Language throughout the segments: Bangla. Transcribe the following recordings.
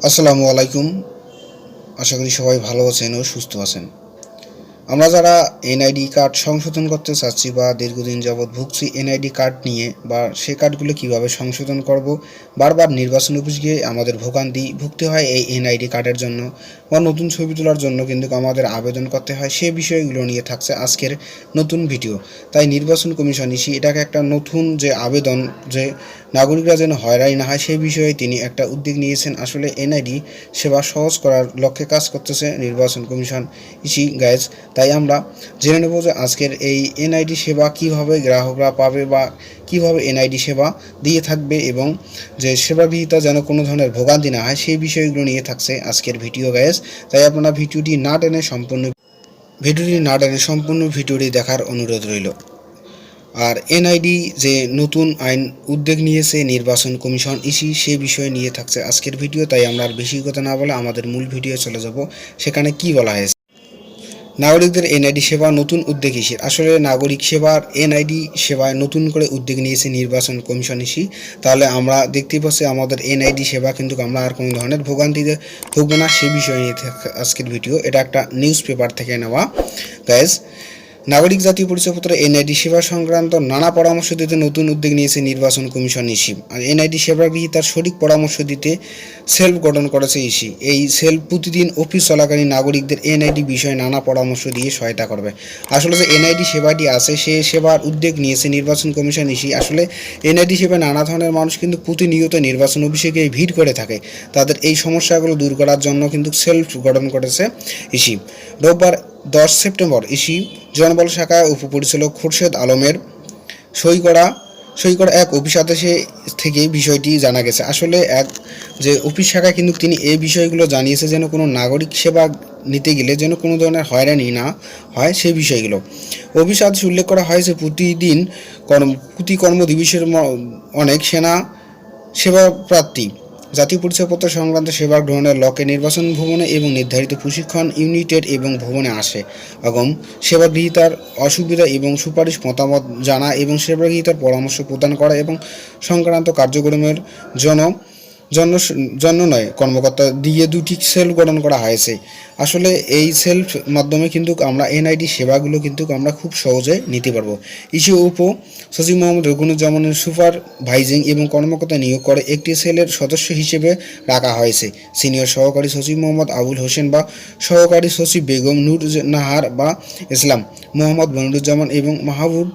আসসালামু আলাইকুম। আশা করি সবাই ভালো আছেন ও সুস্থ আছেন। আমরা যারা এনআইডি কার্ড সংশোধন করতে চাচ্ছি বা দীর্ঘদিন যাবৎ ভুগছি এনআইডি কার্ড নিয়ে বা সে কার্ডগুলো কিভাবে সংশোধন করব, বারবার নির্বাচন অফিস গিয়ে আমাদের ভুগতে হয় এই এনআইডি কার্ডের জন্য বা নতুন ছবি তোলার জন্য কিন্তু আমাদের আবেদন করতে হয়, সে বিষয়গুলো নিয়ে থাকছে আজকের নতুন ভিডিও। তাই নির্বাচন কমিশন এটাকে একটা নতুন যে আবেদন, যে নাগরিকরা যেন হয়রানি না হয় সেই বিষয়ে তিনি একটা উদ্যোগ নিয়েছেন। আসলে এনআইডি সেবা সহজ করার লক্ষ্যে কাজ করতেছে নির্বাচন কমিশন গাইজ। তাই আমরা জেনে নেব যে আজকের এই এনআইডি সেবা কিভাবে গ্রাহকরা পাবে বা কিভাবে এনআইডি সেবা দিয়ে থাকবে এবং যে সেবাগ্রহীতা যেন কোনো ধরনের ভোগান্তি না হয় সেই বিষয়গুলো নিয়ে থাকছে আজকের ভিডিও গাইজ। তাই আপনারা ভিডিওটি না টেনে সম্পূর্ণ ভিডিওটি দেখার অনুরোধ রইল। আর এনআইডি যে নতুন আইন উদ্যোগ নিয়েছে নির্বাচন কমিশন সে বিষয়ে নিয়ে থাকছে আজকের ভিডিও। তাই আমরা আর বেশি কথা না বলে আমাদের মূল ভিডিও চলে যাব। সেখানে কি বলা হয়েছে, নাগরিকদের এনআইডি সেবা নতুন উদ্যোগ আসলে নাগরিক সেবার এনআইডি সেবায় নতুন করে উদ্যোগ নিয়েছে নির্বাচন কমিশন তাহলে আমরা দেখতেই পাচ্ছি আমাদের এনআইডি সেবা কিন্তু আমরা আর কোনো ধরনের ভোগান্তিতে ভুগবো না, সে বিষয়ে নিয়ে আজকের ভিডিও। এটা একটা নিউজ পেপার থেকে নেওয়া গাইজ। নাগরিক জাতীয় পরিচয়পত্র এনআইডি সেবা সংক্রান্ত নানা পরামর্শ দিতে নতুন উদ্যোগ নিয়েছে নির্বাচন কমিশন আর এনআইডি সেবাগ্রহীতার সঠিক পরামর্শ দিতে সেলফ গঠন করেছে এই সেলফ প্রতিদিন অফিস চলাকালীন নাগরিকদের এনআইডি বিষয়ে নানা পরামর্শ দিয়ে সহায়তা করবে। আসলে যে এনআইডি সেবাটি আছে সে সেবার উদ্যোগ নিয়েছে নির্বাচন কমিশন আসলে এনআইডি সেবায় নানা ধরনের মানুষ কিন্তু প্রতিনিয়ত নির্বাচন অফিসে গিয়ে ভিড় করে থাকে, তাদের এই সমস্যাগুলো দূর করার জন্য কিন্তু সেলফ গঠন করেছে রোববার 10 সেপ্টেম্বর জনবল শাখায় উপপরিচালক খুরশেদ আলমের সই করা এক অফিস আদেশে থেকে বিষয়টি জানা গেছে। আসলে এক যে অফিস শাখায় কিন্তু তিনি এই বিষয়গুলো জানিয়েছে যেন কোনো নাগরিক সেবা নিতে গেলে যেন কোনো ধরনের হয়রানি না হয় সেই বিষয়গুলো। অফিস আদেশে উল্লেখ করা হয় যে প্রতি কর্মদিবসের অনেক সেবা প্রার্থী জাতীয় পরিচয়পত্র সংক্রান্ত সেবা গ্রহণের লক্ষ্যে নির্বাচন ভবনে এবং নির্ধারিত প্রশিক্ষণ ইউনিটের এবং ভবনে আসে এবং সেবাগ্রহীতার অসুবিধা এবং সুপারিশ মতামত জানা এবং সেবাগ্রহীতার পরামর্শ প্রদান করা এবং সংক্রান্ত কার্যক্রমের জন্য নয় কর্মকর্তা দিয়ে দুটি সেলফ গঠন করা হয়েছে। আসলে এই সেলফ মাধ্যমে কিন্তু আমরা এনআইডি সেবাগুলো কিন্তু আমরা খুব সহজে নিতে পারবো। উপ সচিব মোহাম্মদ রুকনুজ্জামানের সুপারভাইজিং এবং কর্মকর্তা নিয়োগ করে একটি সেলের সদস্য হিসেবে রাখা হয়েছে। সিনিয়র সহকারী সচিব মোহাম্মদ আবুল হোসেন বা সহকারী সচিব বেগম নূর নাহার বা ইসলাম মোহাম্মদ মনিরুজ্জামান এবং মাহবুব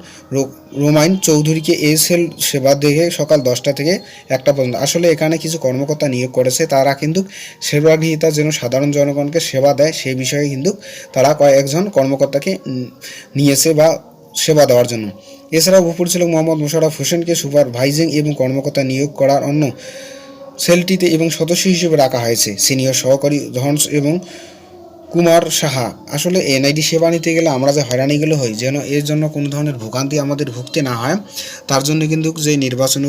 রোমাইন চৌধুরীকে এই সেল সেবা দেখে সকাল 10টা থেকে 1টা পর্যন্ত। আসলে এখানে কিছু কর্মকর্তা নিয়োগ করেছে, তারা কিন্তু সেবাগ্রহীতা যেন সাধারণ জনগণকে সেবা দেয় সেই বিষয়ে কিন্তু তারা কয়েকজন কর্মকর্তাকে নিয়েছে বা সেবা দেওয়ার জন্য। এছাড়াও উপপরিচালক মোহাম্মদ মোশাররফ হোসেনকে সুপারভাইজিং এবং কর্মকর্তা নিয়োগ করার অন্য সেলটিতে এবং সদস্য হিসেবে রাখা হয়েছে। সিনিয়র সহকারী ধনস এবং কুমার সাহা। আসলে এনআইডি সেবা নিতে গেলে আমরা যে হয়রানিগুলো হই যেন এর জন্য কোনো ধরনের ভোগান্তি আমাদের ভুগতে না হয়, তার জন্য কিন্তু যে নির্বাচন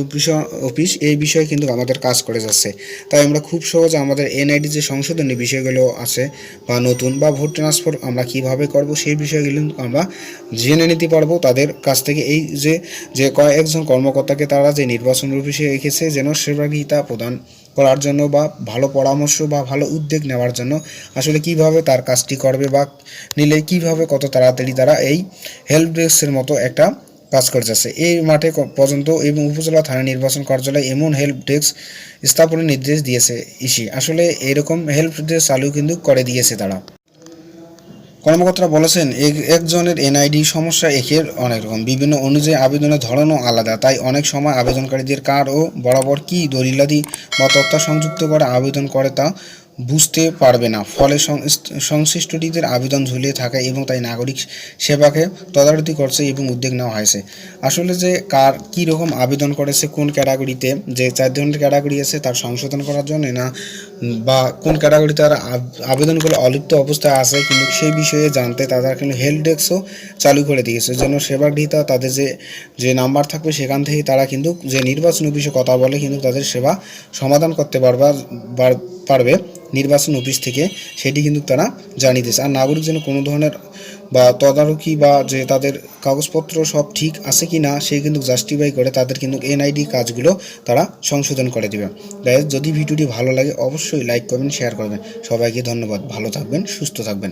অফিস এই বিষয়ে কিন্তু আমাদের কাজ করে যাচ্ছে। তাই আমরা খুব সহজে আমাদের এনআইডি যে সংশোধনী বিষয়গুলো আছে বা নতুন বা ভোট ট্রান্সফার আমরা কিভাবে করব সেই বিষয়গুলো আমরা জেনে নিতে পারবো তাদের কাছ থেকে। এই যে কয়েকজন কর্মকর্তাকে তারা যে নির্বাচন অফিসে রেখেছে যেন সেবাগ্রহীতা প্রদান করার জন্য বা ভালো পরামর্শ বা ভালো উদ্যোগ নেওয়ার জন্য আসলে কিভাবে তার কাজটি করবে বা নিলে কিভাবে কত তাড়াতাড়ি তারা এই হেল্প ডেস্কের মতো একটা কাজ করে যাচ্ছে। এই মাঠে পর্যন্ত এবং উপজেলা থানা নির্বাচন কার্যালয় এমন হেল্প ডেস্ক স্থাপনের নির্দেশ দিয়েছে আসলে এরকম হেল্প ডেস্ক চালু কিন্তু করে দিয়েছে তারা। কর্মকর্তারা বলেছেন একজনের এনআইডি সমস্যা একের অনেক রকম, বিভিন্ন অনুযায়ী আবেদনের ধরনও আলাদা। তাই অনেক সময় আবেদনকারীদের কার ও বরাবর কী দলিলাদি বা তথ্য সংযুক্ত করে আবেদন করে তা বুঝতে পারবে না, ফলে সংশ্লিষ্টটিদের আবেদন ঝুলিয়ে থাকে এবং তাই নাগরিক সেবাকে তদারকি করছে এবং উদ্যোগ নেওয়া হয়েছে। আসলে যে কার কী রকম আবেদন করেছে, কোন ক্যাটাগরিতে যে 4 ধরনের ক্যাটাগরি আছে তার সংশোধন করার জন্য না বা কোন ক্যাটাগরি তার আবেদনগুলো অলিপ্ত অবস্থায় আছে কিন্তু সেই বিষয়ে জানতে তারা কিন্তু হেল্প ডেস্কও চালু করে দিয়েছে যেন সেবাগ্রহীতা তাদের যে নাম্বার থাকবে সেখান থেকে তারা কিন্তু যে নির্বাচন অফিসে কথা বলে কিন্তু তাদের সেবা সমাধান করতে পারবে নির্বাচন অফিস থেকে, সেটি কিন্তু তারা জানিয়ে দিয়েছে। আর নাগরিক যেন কোনো ধরনের বা তদারকি বা যে তাদের কাগজপত্র সব ঠিক আছে কি না সে কিন্তু জাস্টিফাই করে তাদের কিন্তু এনআইডি কাজগুলো তারা সংশোধন করে দেবে। গাইস, যদি ভিডিওটি ভালো লাগে অবশ্যই লাইক করবেন, শেয়ার করবেন। সবাইকে ধন্যবাদ, ভালো থাকবেন, সুস্থ থাকবেন।